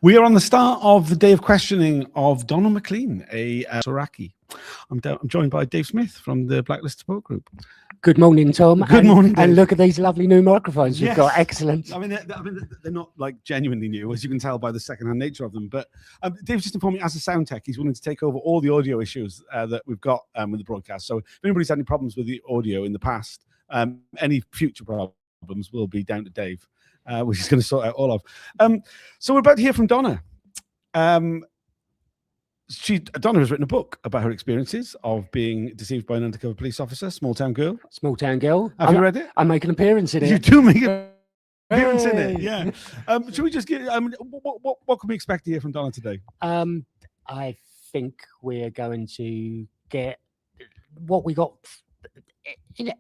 We are on the start of the day of questioning of Donna McLean, a Soraki. I'm joined by Dave Smith from the Blacklist Support Group. Good morning, Tom. Good morning, Dave. And look at these lovely new microphones you've got. Excellent. I mean, they're not like genuinely new, as you can tell by the second-hand nature of them. But Dave's just informed me, as a sound tech, he's willing to take over all the audio issues that we've got with the broadcast. So if anybody's had any problems with the audio in the past, any future problems will be down to Dave. Which is going to sort out all of. So we're about to hear from Donna. Donna has written a book about her experiences of being deceived by an undercover police officer, Small Town Girl. Small Town Girl. Have you read it? I make an appearance in it. You do make an appearance in it, yeah. Should we just get, what can we expect to hear from Donna today? I think we're going to get what we got.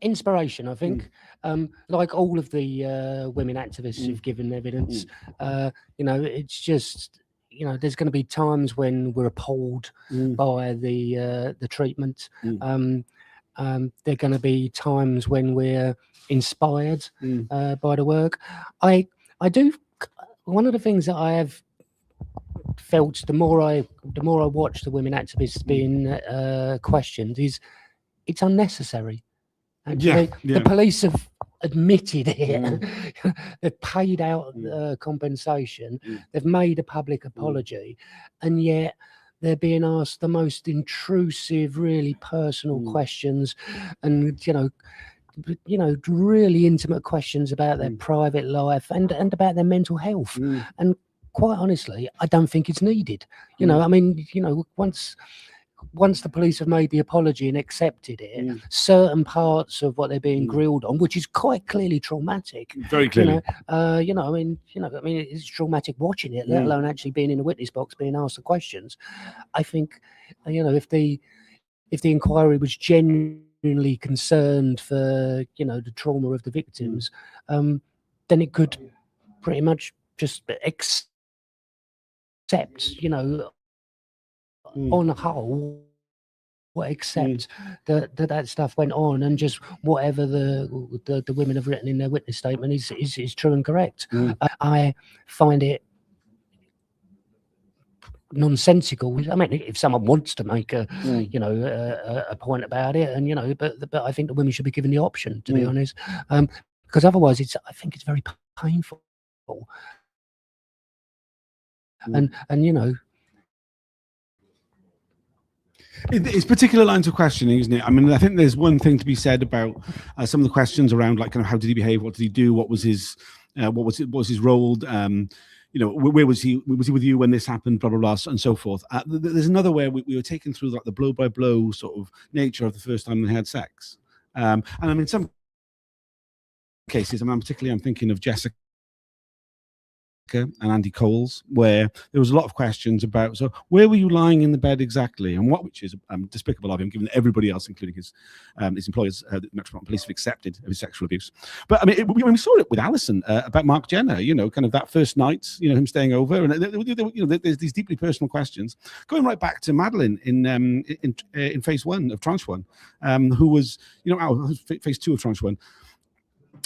Inspiration, I think. Like all of the women activists who've given evidence, it's just, there's going to be times when we're appalled by the treatment. There are going to be times when we're inspired by the work. I do. One of the things that I have felt the more I watch the women activists being questioned is it's unnecessary. Actually, the police have admitted it. They've paid out compensation. They've made a public apology, and yet they're being asked the most intrusive, really personal questions, and really intimate questions about their private life and about their mental health. And quite honestly, I don't think it's needed. Once the police have made the apology and accepted it, certain parts of what they're being grilled on, which is quite clearly traumatic. Very clearly. It's traumatic watching it, let alone actually being in a witness box, being asked the questions. I think, if the inquiry was genuinely concerned for, the trauma of the victims, then it could pretty much just accept, on the whole, accept that stuff went on, and just whatever the women have written in their witness statement is true and correct. I find it nonsensical. I mean, if someone wants to make a point about it, and but I think the women should be given the option, to be honest, because otherwise I think it's very painful, and It's particular lines of questioning, isn't it? I mean, I think there's one thing to be said about some of the questions around, like, kind of, how did he behave? What did he do? What was his role? Where was he? Was he with you when this happened? Blah blah blah, and so forth. There's another where we were taken through, like, the blow by blow sort of nature of the first time they had sex. And I mean, in some cases, I'm thinking of Jessica and Andy Coles, where there was a lot of questions about, so where were you lying in the bed exactly, and which is despicable of him, given that everybody else, including his employers, the Metropolitan Police, have accepted of his sexual abuse. But I mean, we saw it with Alison about Mark Jenner, kind of that first night, him staying over, and there's these deeply personal questions going right back to Madeline in phase 1 of tranche 1, who was phase 2 of tranche 1.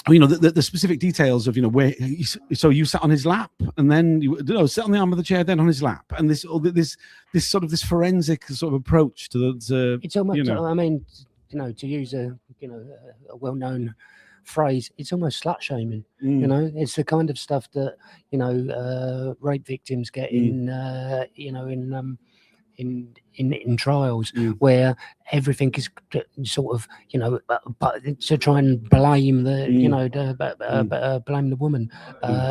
The specific details of where so you sat on his lap, and then you sat on the arm of the chair, then on his lap, and this sort of this forensic sort of approach to the. It's almost, I mean, to use a well-known phrase, it's almost slut shaming. It's the kind of stuff that rape victims get in trials, where everything is sort of but to try and blame the blame the woman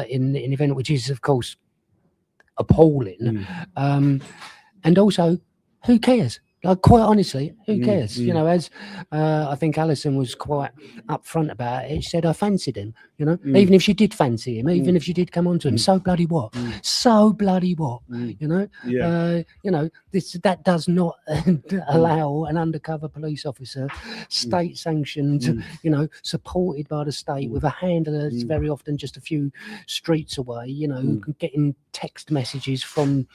in event, which is of course appalling. And also, who cares? Like, quite honestly, who cares? As I think Alison was quite upfront about it. She said, I fancied him, even if she did fancy him, even if she did come on to him. So bloody what? So bloody what? That does not allow an undercover police officer, state sanctioned, supported by the state, with a handler that's very often just a few streets away, getting text messages from,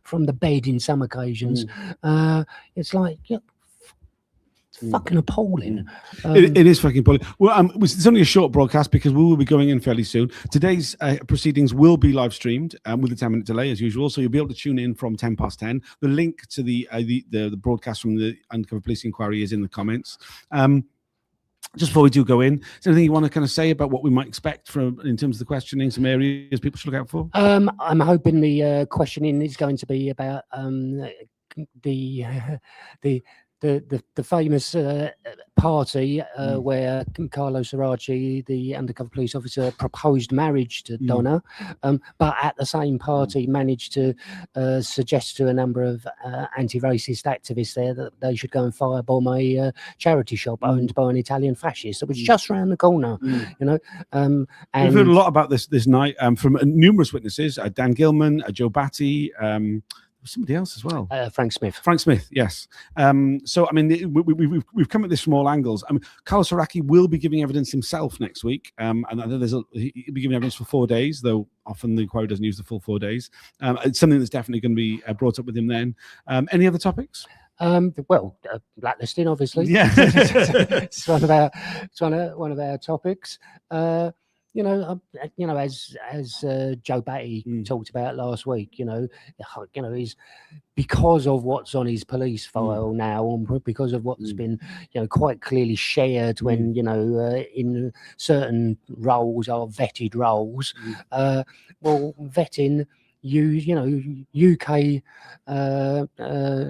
from the bed in some occasions. It's like, fucking appalling. It is fucking appalling. Well, it's only a short broadcast because we will be going in fairly soon. Today's proceedings will be live streamed with a 10-minute delay as usual, so you'll be able to tune in from 10:10. The link to the broadcast from the Undercover Police Inquiry is in the comments. Just before we do go in, is there anything you want to kind of say about what we might expect from in terms of the questioning, some areas people should look out for? I'm hoping the questioning is going to be about the famous party where Carlo Saraci, the undercover police officer, proposed marriage to Donna, but at the same party managed to suggest to a number of anti-racist activists there that they should go and firebomb a charity shop owned by an Italian fascist that was just round the corner, you know. And we've heard a lot about this night from numerous witnesses: Dan Gilman, Joe Batty. Somebody else as well. Frank Smith. Frank Smith, yes. So, I mean, we've come at this from all angles. I mean, Carlo Saraci will be giving evidence himself next week. And I know he'll be giving evidence for 4 days, though often the inquiry doesn't use the full 4 days. It's something that's definitely going to be brought up with him then. Any other topics? Well, blacklisting, obviously. Yeah. it's one of our topics. You know, as Joe Batty talked about last week, is because of what's on his police file now, and because of what's been, quite clearly shared when, in certain roles are vetted roles. Well, vetting. UK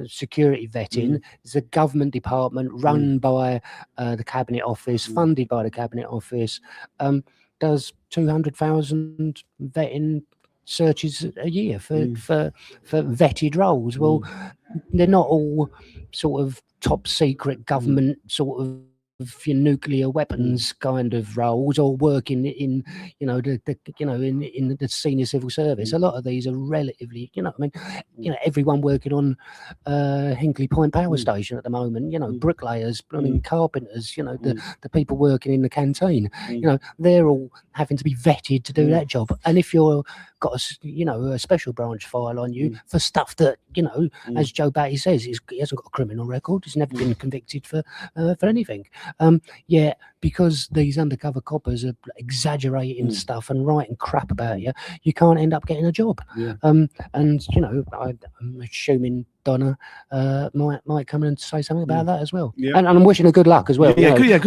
security vetting is a government department run by the Cabinet Office, funded by the Cabinet Office. Does 200,000 vetting searches a year for vetted roles. Well, they're not all sort of top secret government sort of nuclear weapons kind of roles, or working in in the senior civil service. A lot of these are relatively, everyone working on Hinkley Point Power Station at the moment, bricklayers, carpenters, the people working in the canteen, they're all having to be vetted to do that job. And if you're got a special branch file on you for stuff that, as Joe Batty says, he hasn't got a criminal record, he's never been convicted for anything. Yeah, because these undercover coppers are exaggerating stuff and writing crap about you, you can't end up getting a job. And I'm assuming Donna might come in and say something about that as well. And I'm wishing her good luck as well. Good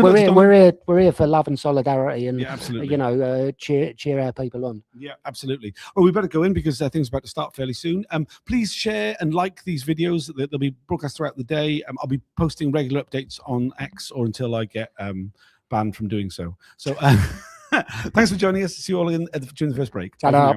we're here for love and solidarity, and absolutely. Cheer our people on. Yeah, absolutely. Well, we better go in because things are about to start fairly soon. Please share and like these videos. They'll be broadcast throughout the day. I'll be posting regular updates on X or until I get banned from doing so. So thanks for joining us. See you all during the first break. Ta-da.